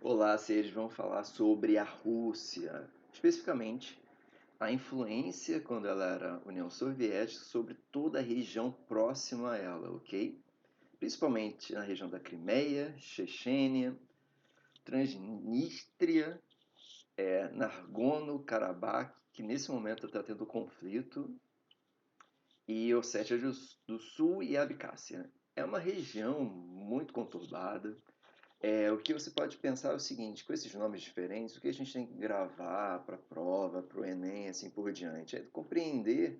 Olá, seres vão falar sobre a Rússia, especificamente a influência quando ela era União Soviética sobre toda a região próxima a ela, ok? Principalmente na região da Crimeia, Chechênia, Transnistria, Nagorno-Karabakh, que nesse momento está tendo conflito, e Ossétia do Sul e Abcásia. É uma região muito conturbada. O que você pode pensar é o seguinte, com esses nomes diferentes, o que a gente tem que gravar para a prova, para o Enem, assim por diante, é compreender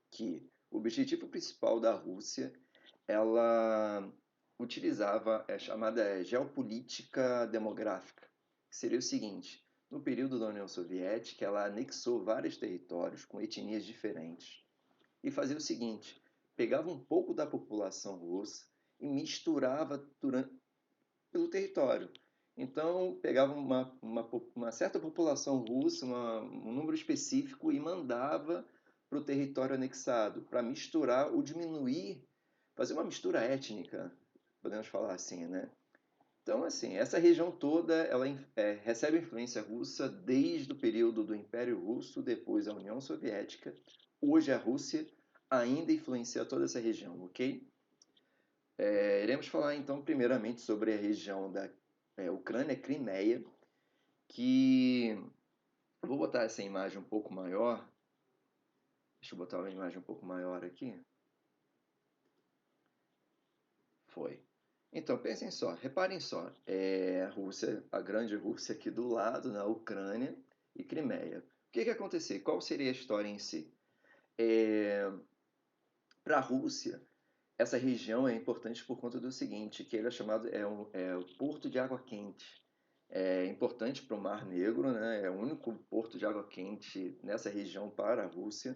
que o objetivo principal da Rússia, ela utilizava a chamada geopolítica demográfica, que seria o seguinte, no período da União Soviética, ela anexou vários territórios com etnias diferentes e fazia o seguinte, pegava um pouco da população russa e misturava pelo território. Então, pegava uma certa população russa, um número específico, e mandava para o território anexado, para misturar ou diminuir, fazer uma mistura étnica, podemos falar assim, né? Então, assim, essa região toda ela recebe influência russa desde o período do Império Russo, depois a União Soviética. Hoje a Rússia ainda influencia toda essa região, ok? Iremos falar então primeiramente sobre a região da Ucrânia, Crimeia, que eu vou botar essa imagem um pouco maior. Deixa eu botar uma imagem um pouco maior aqui. Foi. Então, pensem só, reparem só, a Rússia, a grande Rússia aqui do lado, na Ucrânia e Crimeia. O que que aconteceu? Qual seria a história em si? Para a Rússia, essa região é importante por conta do seguinte, que ele é chamado o Porto de Água Quente. É importante para o Mar Negro, né? É o único porto de água quente nessa região para a Rússia.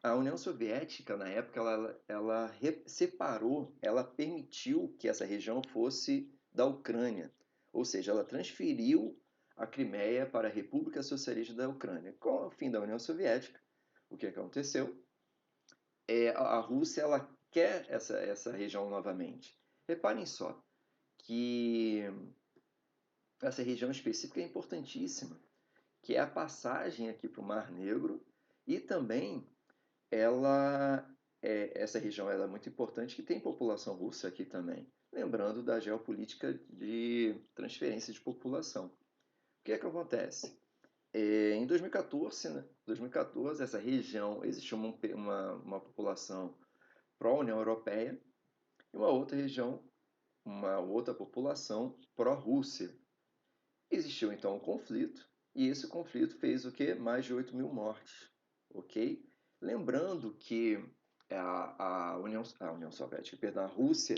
A União Soviética, na época, separou, ela permitiu que essa região fosse da Ucrânia, ou seja, ela transferiu a Crimeia para a República Socialista da Ucrânia. Com o fim da União Soviética, o que aconteceu? A Rússia ela quer essa região novamente. Reparem só que essa região específica é importantíssima, que é a passagem aqui para o Mar Negro e também essa região ela é muito importante que tem população russa aqui também. Lembrando da geopolítica de transferência de população. O que é que acontece? Em 2014, né, 2014, essa região existia uma população pró-União Europeia e uma outra região, uma outra população pró-Rússia. Existiu então um conflito, e esse conflito fez o que? Mais de 8 mil mortes, ok? Lembrando que a União Soviética, perdão, a Rússia,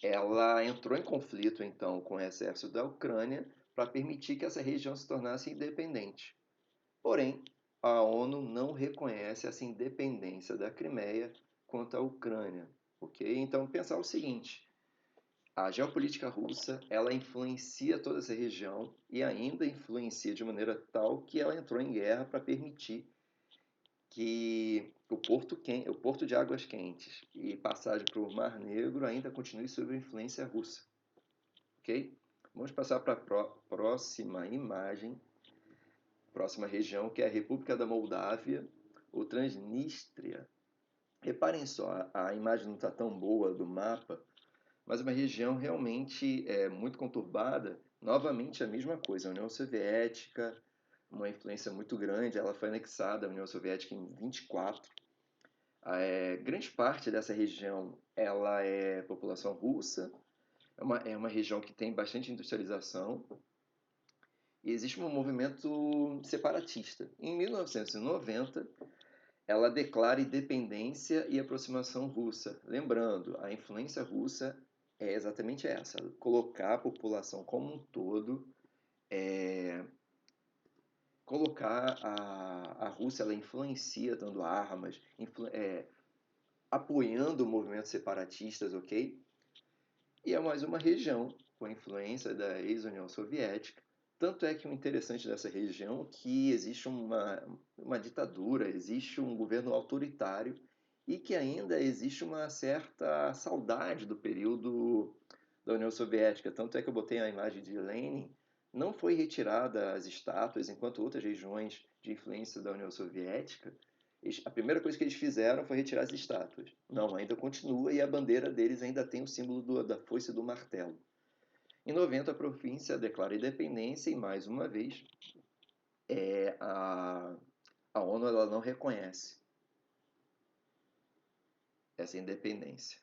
ela entrou em conflito então com o exército da Ucrânia para permitir que essa região se tornasse independente. Porém, a ONU não reconhece essa independência da Crimeia quanto à Ucrânia, ok? Então pensar o seguinte: a geopolítica russa, ela influencia toda essa região e ainda influencia de maneira tal que ela entrou em guerra para permitir que o porto de águas quentes e passagem para o Mar Negro ainda continue sob influência russa, ok? Vamos passar para a próxima imagem, próxima região, que é a República da Moldávia, ou Transnistria. Reparem só, a imagem não está tão boa do mapa, mas uma região realmente muito conturbada. Novamente a mesma coisa, a União Soviética, uma influência muito grande, ela foi anexada à União Soviética em 24. Grande parte dessa região ela é população russa, é uma região que tem bastante industrialização e existe um movimento separatista. Em 1990, ela declara independência e aproximação russa. Lembrando, a influência russa é exatamente essa: colocar a população como um todo, colocar a Rússia, ela influencia dando armas, apoiando movimentos separatistas, ok? E é mais uma região com influência da ex-União Soviética. Tanto é que o interessante dessa região é que existe uma ditadura, existe um governo autoritário e que ainda existe uma certa saudade do período da União Soviética. Tanto é que eu botei a imagem de Lenin. Não foi retirada as estátuas, enquanto outras regiões de influência da União Soviética, a primeira coisa que eles fizeram foi retirar as estátuas. Não, ainda continua e a bandeira deles ainda tem o símbolo da foice e do martelo. Em 90, a província declara independência e, mais uma vez, a ONU ela não reconhece essa independência.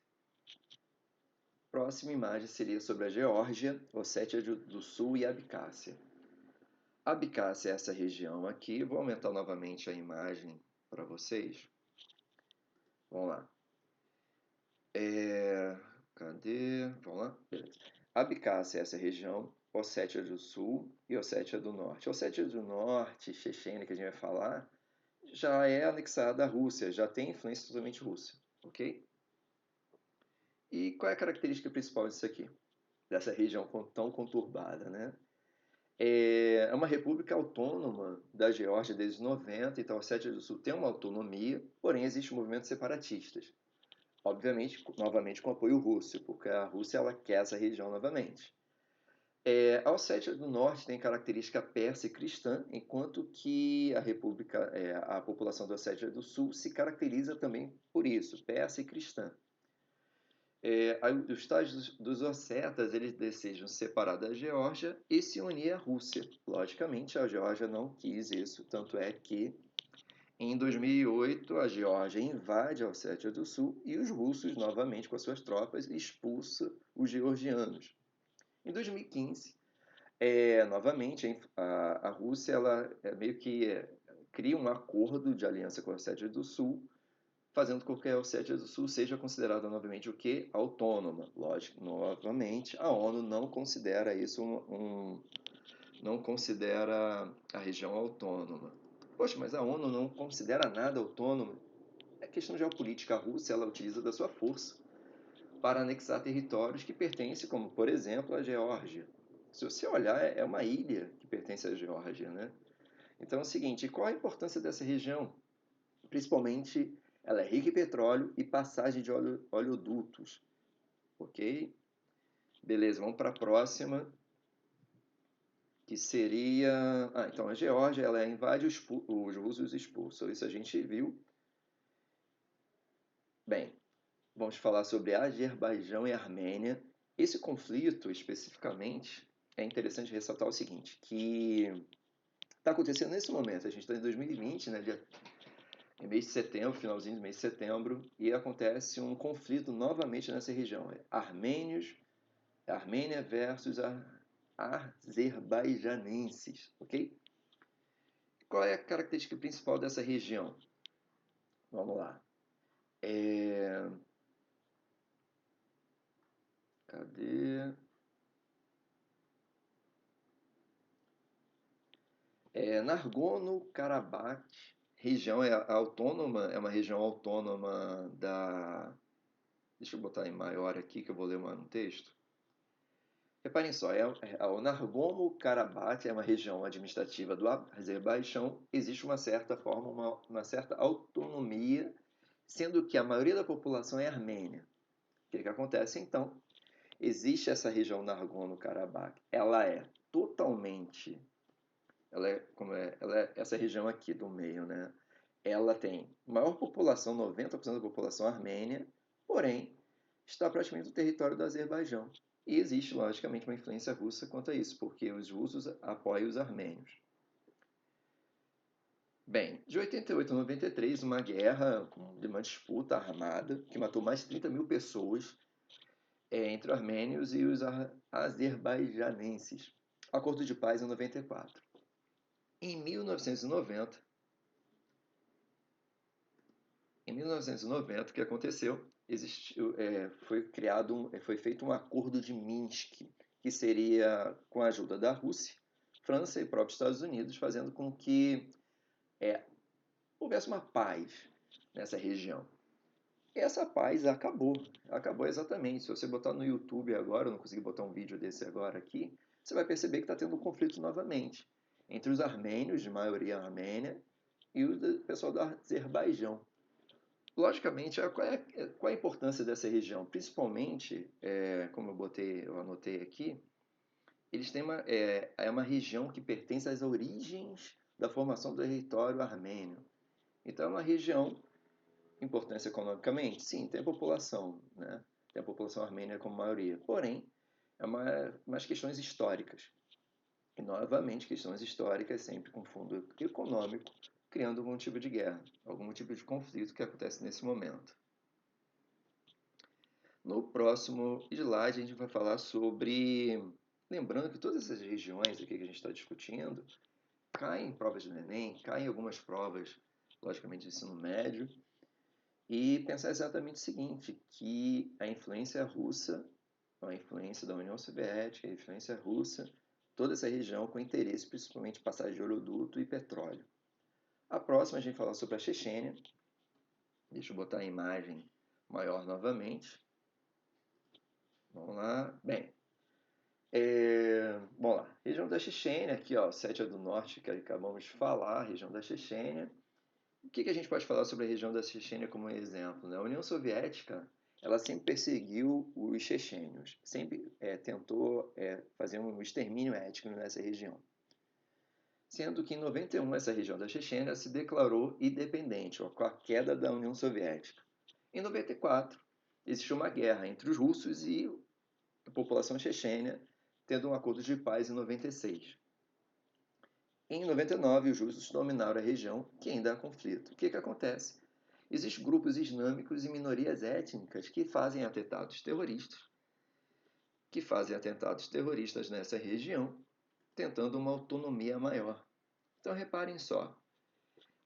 Próxima imagem seria sobre a Geórgia, Ossétia do Sul e Abcásia. Abcásia é essa região aqui. Vou aumentar novamente a imagem para vocês. Vamos lá. Cadê? Vamos lá? Beleza. Abcásia é essa região, Ossétia do Sul e Ossétia do Norte. Ossétia do Norte, Chechênia, que a gente vai falar, já é anexada à Rússia, já tem influência totalmente russa, ok? E qual é a característica principal disso aqui? Dessa região tão conturbada, né? É uma república autônoma da Geórgia desde os 90, então a Ossétia do Sul tem uma autonomia, porém existem movimentos separatistas. Obviamente, novamente com apoio russo, porque a Rússia ela quer essa região novamente. A Ossétia do Norte tem característica persa e cristã, enquanto que a população da Ossétia do Sul se caracteriza também por isso, persa e cristã. Os estados dos ossetas eles desejam se separar da Geórgia e se unir à Rússia. Logicamente, a Geórgia não quis isso, tanto é que em 2008 a Geórgia invade a Ossétia do Sul e os russos, novamente com as suas tropas, expulsam os georgianos. Em 2015, novamente, a Rússia ela meio que cria um acordo de aliança com a Ossétia do Sul, fazendo com que a Ossétia do Sul seja considerada novamente o quê? Autônoma. Lógico, novamente, a ONU não considera isso não considera a região autônoma. Poxa, mas a ONU não considera nada autônomo? É questão geopolítica. A Rússia ela utiliza da sua força para anexar territórios que pertencem, como por exemplo a Geórgia. Se você olhar, é uma ilha que pertence à Geórgia, né? Então é o seguinte, qual a importância dessa região? Principalmente, ela é rica em petróleo e passagem de oleodutos. Ok? Beleza, vamos para a próxima, que seria... então a Geórgia, ela invade os russos expulsos. Isso a gente viu. Bem, vamos falar sobre Azerbaijão e Armênia. Esse conflito, especificamente, é interessante ressaltar o seguinte, que está acontecendo nesse momento. A gente está em 2020, né, em mês de setembro, finalzinho do mês de setembro, e acontece um conflito novamente nessa região. Armênia versus azerbajanenses, ok? Qual é a característica principal dessa região? Vamos lá. Cadê? Nagorno-Karabakh, região autônoma, é uma região autônoma da... Deixa eu botar em maior aqui, que eu vou ler um texto. Reparem só, o Nagorno-Karabakh é uma região administrativa do Azerbaijão. Existe uma certa forma, uma certa autonomia, sendo que a maioria da população é armênia. O que acontece então? Existe essa região Nagorno-Karabakh. Ela é totalmente... essa região aqui do meio, né? Ela tem maior população, 90% da população armênia, porém está praticamente no território do Azerbaijão. E existe, logicamente, uma influência russa quanto a isso, porque os russos apoiam os armênios. Bem, de 88 a 93, uma guerra, uma disputa armada, que matou mais de 30 mil pessoas entre os armênios e os azerbajanenses. Acordo de paz em 94. Em 1990, o que aconteceu? Foi feito um acordo de Minsk, que seria com a ajuda da Rússia, França e próprios Estados Unidos, fazendo com que houvesse uma paz nessa região. E essa paz acabou exatamente. Se você botar no YouTube agora, eu não consegui botar um vídeo desse agora aqui, você vai perceber que está tendo um conflito novamente entre os armênios, de maioria armênia, e o pessoal do Azerbaijão. Logicamente, qual é a importância dessa região? Principalmente, como eu anotei aqui, eles têm é uma região que pertence às origens da formação do território armênio. Então, é uma região, importância economicamente, sim, tem a população, né? Tem a população armênia como maioria. Porém, é umas questões históricas. E, novamente, questões históricas sempre com fundo econômico, criando algum tipo de guerra, algum tipo de conflito que acontece nesse momento. No próximo slide, a gente vai falar sobre. Lembrando que todas essas regiões aqui que a gente está discutindo caem em provas do Enem, caem em algumas provas, logicamente, de ensino médio, e pensar exatamente o seguinte, que a influência russa, a influência da União Soviética, a influência russa, toda essa região com interesse principalmente em passagem de oleoduto e petróleo. A próxima a gente fala sobre a Chechênia. Deixa eu botar a imagem maior novamente. Vamos lá. Bem, bom lá, região da Chechênia, aqui ó, Ossétia do Norte, que acabamos de falar, região da Chechênia. O que a gente pode falar sobre a região da Chechênia como exemplo? Né? A União Soviética, ela sempre perseguiu os chechênios, sempre tentou fazer um extermínio étnico nessa região. Sendo que em 91 essa região da Chechênia se declarou independente, ó, com a queda da União Soviética. Em 94, existiu uma guerra entre os russos e a população chechênia, tendo um acordo de paz em 96. Em 99, os russos dominaram a região, que ainda há conflito. O que acontece? Existem grupos islâmicos e minorias étnicas que fazem atentados terroristas nessa região, tentando uma autonomia maior. Então reparem só,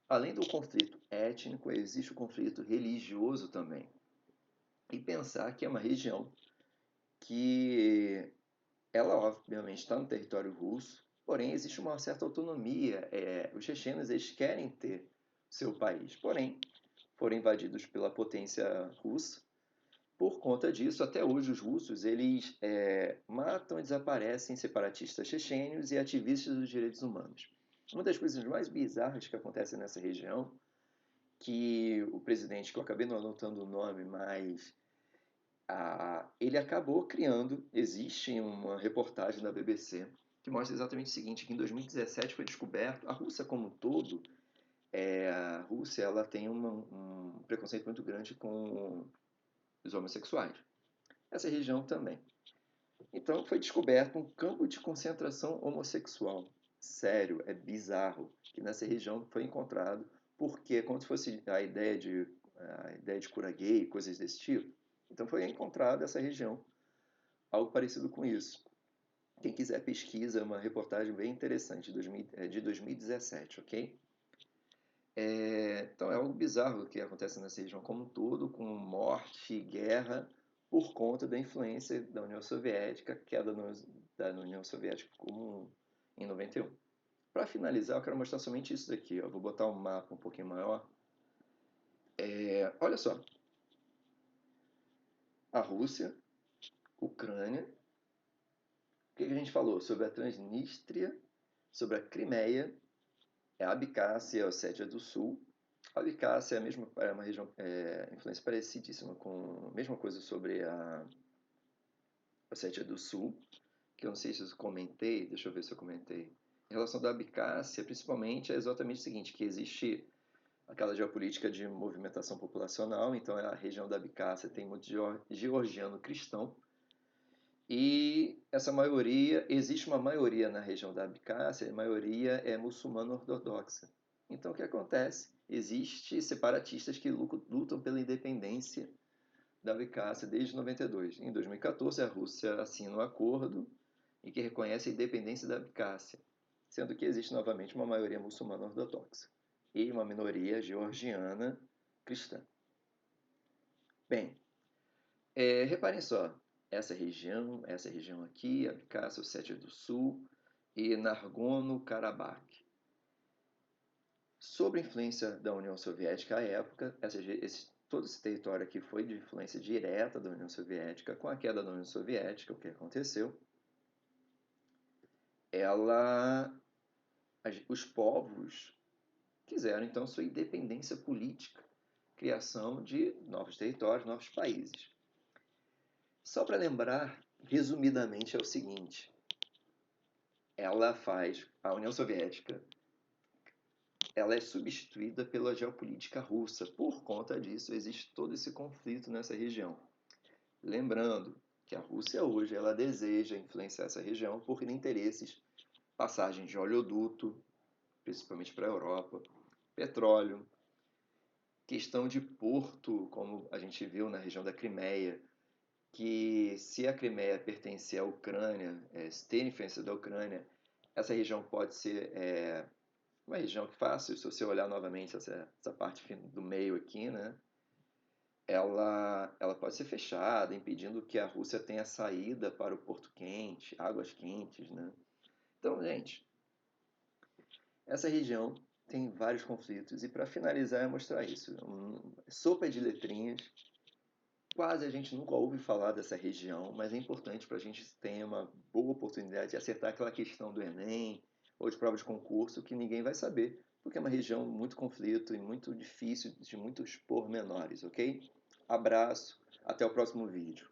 além do conflito étnico, existe o conflito religioso também. E pensar que é uma região que ela obviamente está no território russo, porém existe uma certa autonomia. Os chechenos eles querem ter seu país, porém foram invadidos pela potência russa. Por conta disso, até hoje os russos eles matam e desaparecem separatistas chechênios e ativistas dos direitos humanos. Uma das coisas mais bizarras que acontece nessa região, que o presidente, que eu acabei não anotando o nome, mas ele acabou criando, existe uma reportagem da BBC que mostra exatamente o seguinte, que em 2017 foi descoberto, a Rússia como um todo, a Rússia ela tem um preconceito muito grande com os homossexuais. Essa região também. Então foi descoberto um campo de concentração homossexual. Sério, é bizarro que nessa região foi encontrado, porque é como se fosse a ideia de cura gay, coisas desse tipo. Então foi encontrado essa região, algo parecido com isso. Quem quiser pesquisa, é uma reportagem bem interessante de 2017, ok? Então é algo bizarro que acontece nessa região como um todo, com morte e guerra por conta da influência da União Soviética, queda da União Soviética como em 91. Para finalizar, eu quero mostrar somente isso daqui. Ó. Vou botar um mapa um pouquinho maior. Olha só. A Rússia, Ucrânia. O que a gente falou? Sobre a Transnistria, sobre a Crimeia, a Abcásia e a Ossétia do Sul. A Abcásia é uma região, influência parecidíssima com a mesma coisa sobre a Ossétia do Sul, que eu não sei se eu comentei, deixa eu ver se eu comentei. Em relação da Abcásia, principalmente, é exatamente o seguinte, que existe aquela geopolítica de movimentação populacional, então a região da Abcásia tem muito georgiano cristão, e essa maioria, existe uma maioria na região da Abcásia, a maioria é muçulmana ortodoxa. Então o que acontece? Existem separatistas que lutam pela independência da Abcásia desde 92. Em 2014, a Rússia assina um acordo em que reconhece a independência da Abcásia, sendo que existe novamente uma maioria muçulmana ortodoxa e uma minoria georgiana cristã. Bem, reparem só, essa região aqui, Abkhazia, Ossétia do Sul e Nagorno-Karabakh. Sob a influência da União Soviética à época, todo esse território aqui foi de influência direta da União Soviética. Com a queda da União Soviética, o que aconteceu? Os povos quiseram então sua independência política. criação de novos territórios, novos países. Só para lembrar, resumidamente, é o seguinte: a União Soviética, ela é substituída pela geopolítica russa. Por conta disso, existe todo esse conflito nessa região. Lembrando que a Rússia hoje ela deseja influenciar essa região por interesses, passagem de oleoduto, principalmente para a Europa, petróleo, questão de porto, como a gente viu na região da Crimeia, que se a Crimeia pertencer à Ucrânia, se ter influência da Ucrânia, essa região pode ser uma região que fácil, se você olhar novamente essa parte do meio aqui, né? Ela pode ser fechada, impedindo que a Rússia tenha saída para o Porto Quente, águas quentes, né? Então, gente, essa região tem vários conflitos e para finalizar é mostrar isso, sopa de letrinhas. Quase a gente nunca ouve falar dessa região, mas é importante para a gente ter uma boa oportunidade de acertar aquela questão do Enem ou de prova de concurso que ninguém vai saber, porque é uma região muito conflito e muito difícil de muitos pormenores, ok? Abraço, até o próximo vídeo.